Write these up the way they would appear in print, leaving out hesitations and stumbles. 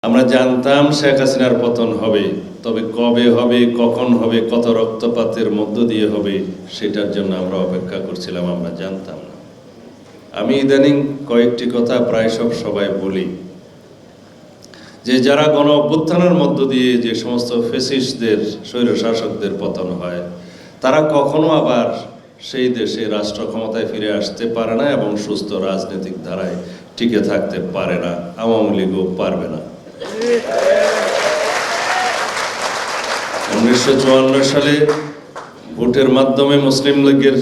আমরা জানতাম শেখ হাসিনার পতন হবে, তবে কবে হবে, কখন হবে, কত রক্তপাতের মধ্য দিয়ে হবে সেটার জন্য আমরা অপেক্ষা করছিলাম, আমরা জানতাম না। আমি ইদানিং কয়েকটি কথা প্রায় সবাই বলি যে যারা গণ অভ্যুত্থানের মধ্য দিয়ে যে সমস্ত ফ্যাসিস্টদের, স্বৈরশাসকদের পতন হয়, তারা কখনো আবার সেই দেশে রাষ্ট্র ক্ষমতায় ফিরে আসতে পারে না এবং সুস্থ রাজনৈতিক ধারায় টিকে থাকতে পারে না। আওয়ামী লীগও পারবে না। 1954 সালে ভোটের মাধ্যমে মুসলিম লীগের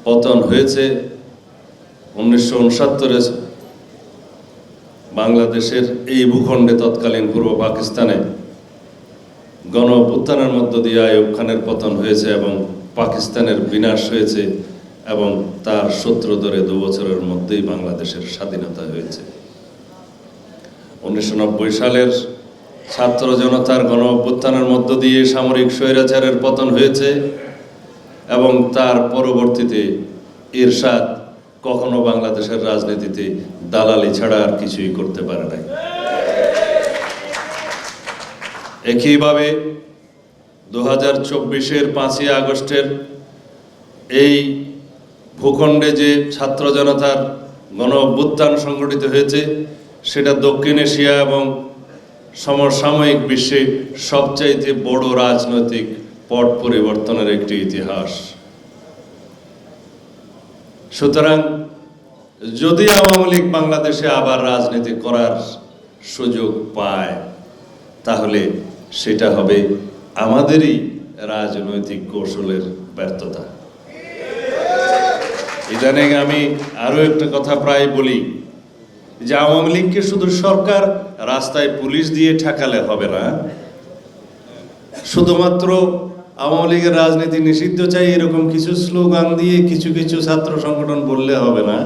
পতন হয়েছে। 1969 বাংলাদেশের এই ভূখণ্ডে, তৎকালীন পূর্ব পাকিস্তানে গণ অভ্যুত্থানের মধ্য দিয়ে আইয়ুব খানের পতন হয়েছে এবং পাকিস্তানের বিনাশ হয়েছে এবং তার সূত্র ধরে 2 বছরের মধ্যেই বাংলাদেশের স্বাধীনতা হয়েছে। 1990 সালের ছাত্র জনতার গণ অভ্যুত্থানের মধ্য দিয়ে সামরিক স্বৈরাচারের পতন হয়েছে এবং তার পরবর্তীতে এরশাদ কখনো বাংলাদেশের রাজনীতিতে দালালি ছাড়া আর কিছুই করতে পারে নাই। একইভাবে 2024-এর 5ই আগস্টের এই ভূখণ্ডে যে ছাত্র জনতার গণ অভ্যুত্থান সংগঠিত হয়েছে, সেটা দক্ষিণ এশিয়া এবং সমসাময়িক বিশ্বে সবচাইতে বড় রাজনৈতিক পট পরিবর্তনের একটি ইতিহাস। সুতরাং যদি আওয়ামী লীগ বাংলাদেশে আবার রাজনীতি করার সুযোগ পায়, তাহলে সেটা হবে আমাদেরই রাজনৈতিক কৌশলের ব্যর্থতা। ইদানিং আমি আরো একটা কথা প্রায় বলি যে আওয়ামী লীগকে শুধু সরকার রাস্তায় পুলিশ দিয়ে ঠেকালে হবে না, শুধুমাত্র আওয়ামী লীগের রাজনীতি নিষিদ্ধ চাই এরকম কিছু স্লোগান দিয়ে কিছু কিছু ছাত্র সংগঠন বললে হবে না।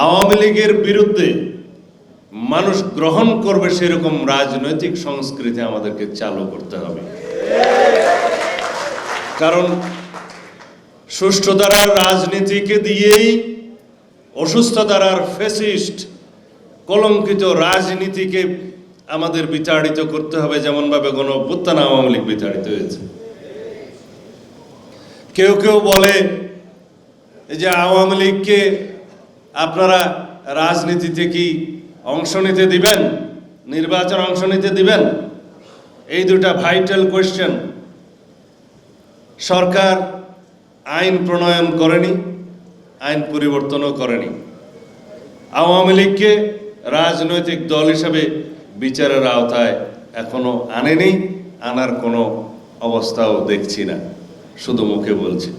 আওয়ামী লীগের বিরুদ্ধে মানুষ গ্রহণ করবে সেরকম রাজনৈতিক সংস্কৃতি আমাদেরকে চালু করতে হবে। কারণ সুষ্ঠু ধারার রাজনীতিকে দিয়েই অসুস্থ ধারার ফ্যাসিস্ট কলঙ্কিত রাজনীতিকে আমাদের বিতাড়িত করতে হবে, যেমন ভাবে গণ অভ্যুত্থান আওয়ামী লীগ বিতাড়িত হয়েছে। কেউ কেউ বলে যে আওয়ামী লীগকে আপনারা রাজনীতিতে কি অংশ নিতে দিবেন, নির্বাচন অংশ নিতে দিবেন? এই দুটা ভাইটাল কোয়েশ্চেন। সরকার আইন প্রণয়ন করেনি, আইন পরিবর্তনও করেনি। আওয়ামী লীগকে রাজনৈতিক দল হিসেবে বিচারের আওতায় এখনো আনেনি, আনার কোনো অবস্থাও দেখছি না, শুধু মুখে বলছি।